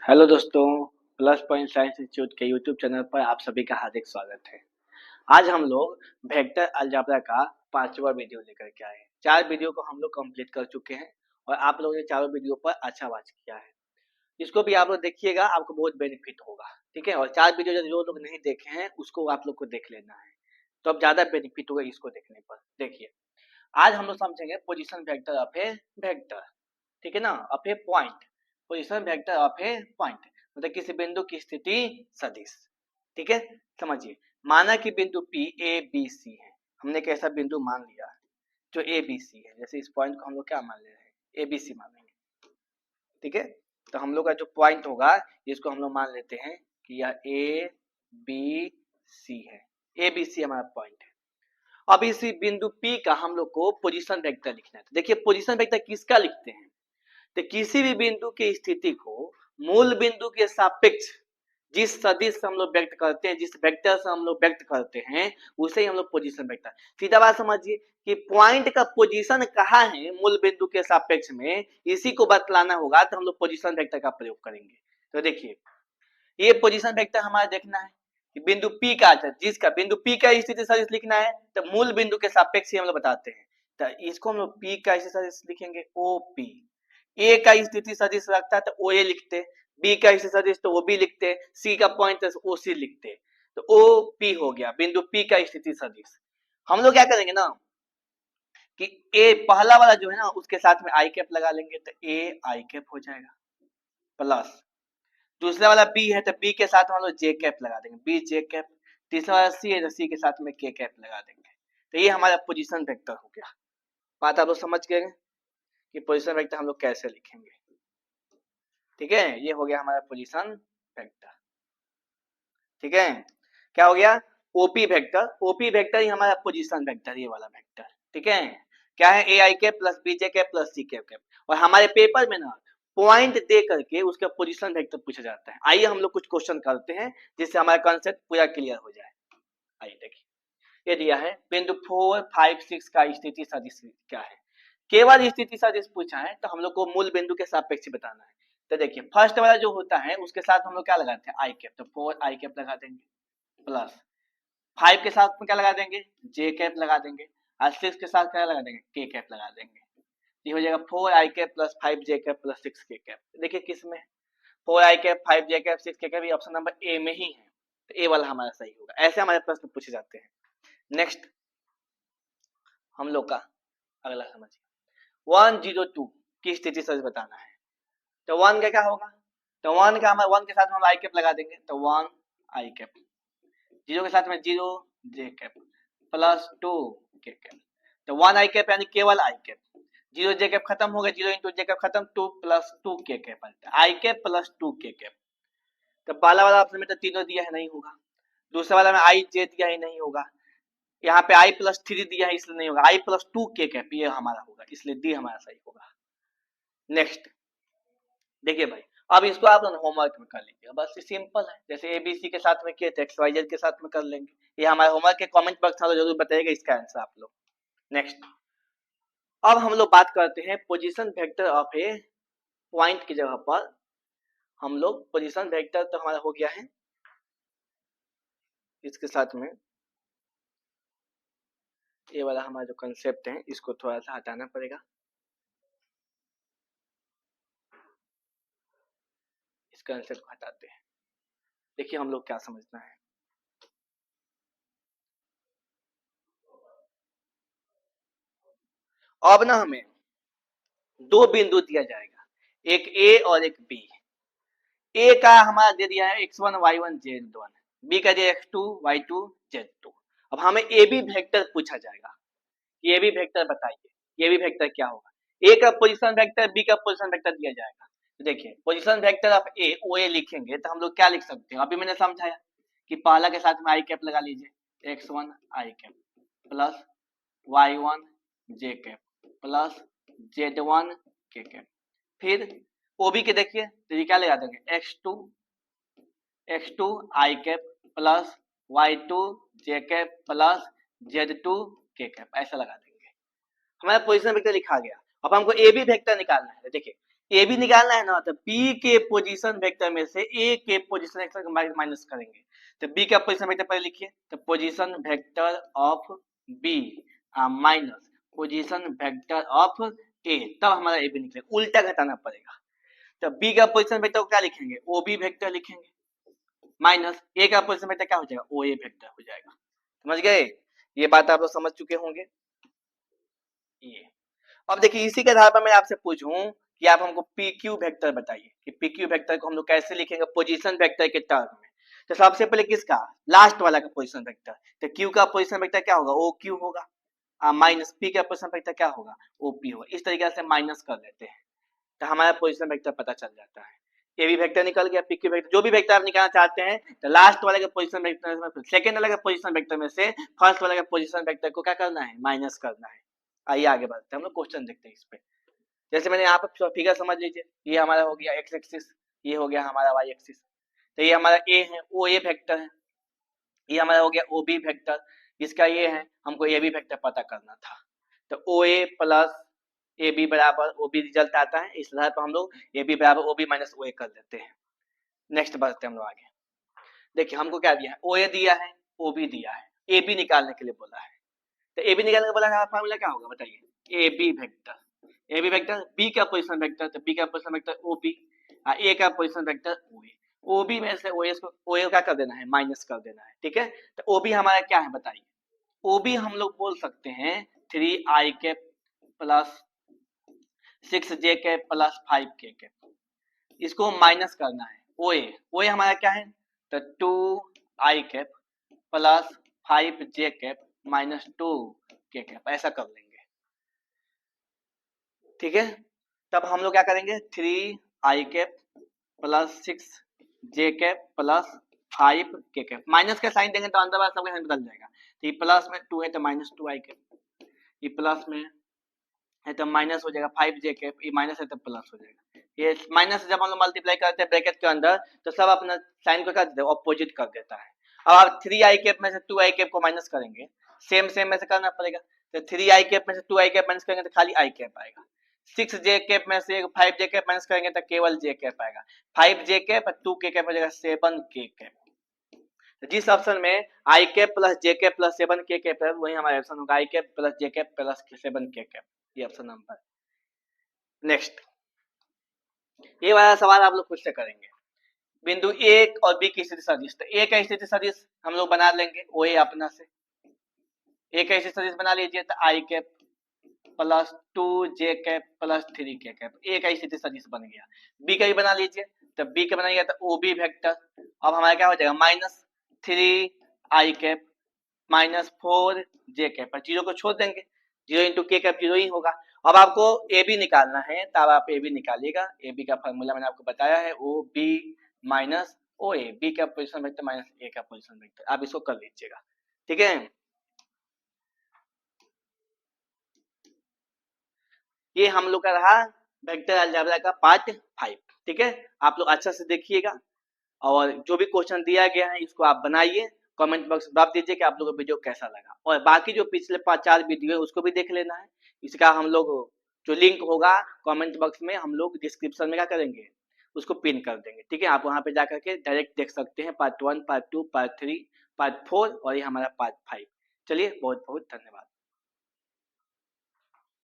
Hello दोस्तों, plus point science institute के YouTube channel पर आप सभी का हार्दिक स्वागत है। आज हम लोग वेक्टर अलजेब्रा का 5वां वीडियो लेकर के आए हैं। 4 वीडियो को हम लोग कंप्लीट कर चुके हैं और आप लोगों ने चारों वीडियो पर अच्छा वाच किया है। इसको भी आप लोग देखिएगा, आपको बहुत बेनिफिट होगा, ठीक है। और 4 वीडियो जो लोग नहीं देखे हैं उसको आप लोग को देख लेना है, तो अब ज़्यादा बेनिफिट होगा इसको देखने पर। देखिए, आज हम लोग समझेंगे position vector of A vector, ठीक है ना, of A point. Position vector of A point मतलब किसी बिंदु की स्थिति सदिश, ठीक है। समझिए, माना कि बिंदु P A B C है। हमने एक ऐसा बिंदु मान लिया जो A B C है। जैसे इस पॉइंट को हम लोग क्या मान ले रहे हैं, A B C मानेंगे, ठीक है। तो हम लोग का जो पॉइंट होगा इसको हम लोग मान लेते हैं कि यह A B C है। A B C हमारा पॉइंट है। अब इसी बिंदु P का हम लोग को पोजीशन वेक्टर लिखना है। तो देखिए, पोजीशन वेक्टर किसका लिखते हैं, तो किसी भी बिंदु की स्थिति को मूल बिंदु के सापेक्ष जिस सदिश से हम लोग व्यक्त करते हैं, जिस वेक्टर से हम लोग व्यक्त करते हैं, उसे ही हम लोग पोजीशन वेक्टर। सीधा बात समझिए कि पॉइंट का पोजीशन कहाँ है मूल बिंदु के सापेक्ष में, इसी को बतलाना होगा, तो हम लोग पोजीशन वेक्टर का प्रयोग करेंगे। तो देखिए, ये पोजीशन वेक्टर हमारा देखना है कि बिंदु P का आता है, जिसका बिंदु P का स्थिति सदिश लिखना है, तो मूल बिंदु के सापेक्ष ही हम लोग बताते हैं। तो इसको हम लोग P का स्थिति सदिश लिखेंगे OP। A का स्थिति सदिश रखता है तो OA लिखते, B का स्थिति सदिश तो OB लिखते, C का पॉइंट तो OC लिखते। तो OP हो गया बिंदु P का स्थिति सदिश। हम लोग क्या करेंगे ना कि A पहला वाला जो है ना उसके साथ में आई कैप लगा लेंगे, तो A आई कैप हो जाएगा, प्लस दूसरा वाला बी है तो बी के साथ हम लोग जे कैप लगा देंगे, बी जे कैप। तीसरा वाला सी है तो सी के साथ में के कैप लगा देंगे। तो ये हमारा पोजीशन वेक्टर हो गया। बात आप लोग समझ गए कि पोजीशन वेक्टर हम लोग कैसे लिखेंगे, ठीक है। ये हो गया हमारा पोजीशन वेक्टर, ठीक है। क्या हो गया, ओपी वेक्टर। ओपी वेक्टर ही हमारा पोजीशन वेक्टर, ये वाला वेक्टर, ठीक है। क्या है, A I cap plus B J cap plus C cap. और हमारे पेपर में ना पॉइंट दे करके उसका पोजीशन वेक्टर पूछा जाता है। आइए हम लोग कुछ क्वेश्चन करते हैं जिससे हमारा कॉन्सेप्ट पूरा क्लियर हो जाए। आइए देखिए, ये दिया है बिंदु 4 5 6 का स्थिति सदिश क्या है। केवल स्थिति सदिश पूछा है तो हम लोग को मूल बिंदु के सापेक्ष बताना है। तो देखिए, फर्स्ट वाला जो होता है उसके साथ हम लोग क्या लगाते हैं, आई कैप। तो 4 आई कैप लगा देंगे, प्लस 5 के साथ में क्या लगा देंगे, जे कैप लगा देंगे, और 6 के साथ क्या लगा देंगे, के कैप लगा देंगे। ये हो जाएगा 4 आई कैप प्लस 5 जे कैप प्लस 6 के कैप। देखिए किस में, 4 आई कैप 5 जे कैप 6 के कैप, ये ऑप्शन नंबर ए में ही है, तो ए वाला हमारा सही होगा। ऐसे हमारे प्रश्न पूछे जाते हैं। नेक्स्ट हम लोग का अगला समझिए, 102 की स्थिति सच बताना है। तो 1 का क्या होगा, तो 1 का हमारा 1 के साथ हम आई कैप लगा देंगे, तो 1 आई कैप, 0 के साथ में 0 जे कैप प्लस 2 के कैप। तो 1 आई कैप यानी केवल आई कैप, 0 जे कैप खत्म हो गया, 0 इंटू जे कैप खत्म, 2 प्लस 2 के कैप, आई कैप प्लस 2 के कैप। तो पहला वाला ऑप्शन में तो तीनों दिया है, नहीं होगा। दूसरा वाला में आई जे दिया ही नहीं होगा। यहाँ पे आई प्लस 3 दिया है, इसलिए नहीं होगा। आई प्लस 2 के कैप ये हमारा होगा, इसलिए डी हमारा सही होगा। नेक्स्ट देखिए भाई, अब इसको आप होमवर्क में कर लीजिए, बस सिंपल है। जैसे एबीसी के साथ में किए थे, एक्स वाई जेड के साथ में कर लेंगे। ये हमारे होमवर्क के कमेंट बॉक्स में जरूर बताइएगा इसका आंसर आप लोग। नेक्स्ट अब हम लोग बात करते हैं position vector of A point की जगह पर। हम लोग पोजीशन वेक्टर तो हमारा हो गया है, इसके साथ में ये वाला हमारा जो कंसेप्ट है इसको थोड़ा सा हटाना पड़ेगा। इस कंसेप्ट को हटाते हैं। देखिए हम लोग क्या समझना है, अब ना हमें दो बिंदु दिया जाएगा, एक ए और एक बी। ए का हमारा दे दिया है x1 y1 z1, बी का दिया x2 y2 z2। अब हमें ए बी वेक्टर पूछा जाएगा, ये भी वेक्टर बताइए, ये भी वेक्टर क्या होगा। ए का पोजीशन वेक्टर, बी का पोजीशन वेक्टर दिया जाएगा। तो देखिए, पोजीशन वेक्टर ऑफ ए ओ ए लिखेंगे तो हम लोग क्या लिख सकते हैं, अभी मैंने समझाया कि पहला के साथ में आई कैप लगा लीजिए, x1 आई कैप प्लस y1 जे कैप प्लस z1 के कैप। फिर ओबी के देखिए तो ये क्या लगा देंगे, x2 आई कैप प्लस y2 जे कैप प्लस z2 के कैप, ऐसा लगा देंगे। हमारा पोजीशन वेक्टर लिखा गया। अब हमको ए बी वेक्टर निकालना है। देखिए, ए भी निकालना है ना, तो बी के पोजीशन वेक्टर में से ए के पोजीशन वेक्टर माइनस करेंगे। तो बी का पोजीशन वेक्टर पहले लिखिए, तो position vector of B minus position vector of A, तब हमारा ए भी निकलेगा, उल्टा घटाना पड़ेगा। तो बी का पोजीशन वेक्टर को क्या लिखेंगे, ओ बी वेक्टर लिखेंगे, माइनस ए का पोजीशन वेक्टर क्या हो जाएगा, ओ ए वेक्टर हो जाएगा। समझ गए, ये बात आप लोग समझ चुके होंगे। ये अब देखिए, इसी के आधार पर मैं आपसे पूछूं कि आप हमको पी क्यू वेक्टर बताइए कि पी क्यू वेक्टर को हम लोग कैसे लिखेंगे पोजीशन वेक्टर के टर्म में। तो सबसे पहले किसका, लास्ट वाला का पोजीशन वेक्टर, तो क्यू का पोजीशन वेक्टर क्या होगा, ओ क्यू होगा, माइनस पी का पोजीशन वेक्टर क्या होगा, ओ पी होगा। इस तरीके से माइनस कर लेते हैं तो हमारा पोजीशन वेक्टर पता चल जाता है। ये भी वेक्टर निकल गया, पी क्यू वेक्टर, जो भी वेक्टर आप निकालना चाहते हैं तो लास्ट वाले के पोजीशन वेक्टर, सेकंड वाले के पोजीशन वेक्टर में से फर्स्ट वाले के पोजीशन वेक्टर को क्या करना है, माइनस करना है। आइए आगे बढ़ते हैं, हम लोग क्वेश्चन देखते हैं इस पे। जैसे मैंने यहाँ पर फिगर समझ लीजिए, ये हमारा हो गया एक्स एक्सिस, ये हो गया हमारा वाई एक्सिस। तो ये हमारा ए है, ओ ए वेक्टर है, ये हमारा हो गया ओ बी वेक्टर, इसका ये है, हमको ए बी वेक्टर पता करना था। तो ओ ए प्लस ए बी बराबर ओ बी रिजल्ट आता है, इस आधार पर हम लोग ए बी बराबर ओ बी माइनस ओ ए कर देते हैं। नेक्स्ट बढ़ते हैं हम लोग आगे। देखिए हमको क्या दिया है, ओ ए दिया है, ओ बी दिया है, ए बी निकालने के लिए बोला है। तो ए बी निकालने के बोला है, फार्मूला क्या होगा बताइए, A B vector, A B vector, B का पोजीशन वेक्टर, तो बी का position vector O B, A का position vector O A, O B में से ओ एस को, ओ ए क्या कर देना है, माइनस कर देना है, ठीक है। तो ओ बी हमारा क्या है बताइए, ओ बी हम लोग बोल सकते हैं 3i cap plus 6j cap plus 5k cap, इसको माइनस करना है। ओ ए हमारा क्या है, तो 2i cap plus 5j cap minus 2k cap, ऐसा कर लेंगे, ठीक है। तब हम लोग क्या करेंगे, 3i cap plus 6j cap plus 5k cap, minus का साइन देंगे तो अंदर वाला सबका साइन बदल जाएगा। तो ये प्लस में 2 है तो माइनस 2i कैप, ये प्लस में है तो माइनस हो जाएगा 5j कैप, ये माइनस है तो प्लस हो जाएगा। ये माइनस जब हम लोग मल्टीप्लाई करते हैं ब्रैकेट के अंदर तो सब अपना साइन को क्या देता है, ऑपोजिट कर देता है। अब आप 3i कैप में से 2i कैप को माइनस करेंगे, सेम सेम में से करना पड़ेगा। तो 3i कैप में से 2i कैप माइनस करेंगे तो खाली i कैप आएगा, 6j कैप में से 5j कैप माइनस करेंगे तो केवल j कैप आएगा, 5j कैप 2k कैप हो जाएगा 7k कैप। जिस ऑप्शन में i cap plus j cap plus 7k cap है वही हमारा ऑप्शन होगा i cap plus j cap plus 7k cap, ये ऑप्शन नंबर। नेक्स्ट, ये वाला सवाल आप लोग खुद से करेंगे, बिंदु ए और बी की स्थिति सदिश, तो ए का स्थिति सदिश हम लोग बना लेंगे, ओ ए अपना से ए का स्थिति सदिश बना लीजिए, तो I cap plus 2j cap plus 3k cap, A का स्थिति सदिश बन गया। बी का भी बना लीजिए, तो बी का बनाइएगा तो ओ बी वेक्टर, अब हमारा क्या हो जाएगा, minus 3i cap minus 4j cap, zero को छोड़ देंगे, 0 इंटू के कैप 0 ही होगा। अब आपको ए बी निकालना है, तब आप ए बी निकालिएगा, ए बी का फॉर्मूला मैंने आपको बताया है, ओ बी माइनस ओ ए, बी का पोजीशन वेक्टर माइनस ए का पोजीशन वेक्टर, आप इसको कर लीजिएगा, ठीक है। ये हम लोग का रहा वेक्टर अलजेब्रा का पार्ट 5, ठीक है। आप लोग अच्छा से देखिएगा और जो भी क्वेश्चन दिया गया है इसको आप बनाइए, कमेंट बॉक्स में जवाब दीजिए कि आप लोगों को वीडियो कैसा लगा, और बाकी जो पिछले 5-4 वीडियो है उसको भी देख लेना है। इसका हम लोग जो लिंक होगा कमेंट बॉक्स में हम लोग डिस्क्रिप्शन में क्या करेंगे, उसको पिन कर देंगे, ठीक है। आप वहां पे जाकर के डायरेक्ट देख सकते हैं पार्ट 1, पार्ट 2, पार्ट 3, पार्ट 4 और ये हमारा पार्ट 5। चलिए बहुत बहुत धन्यवाद।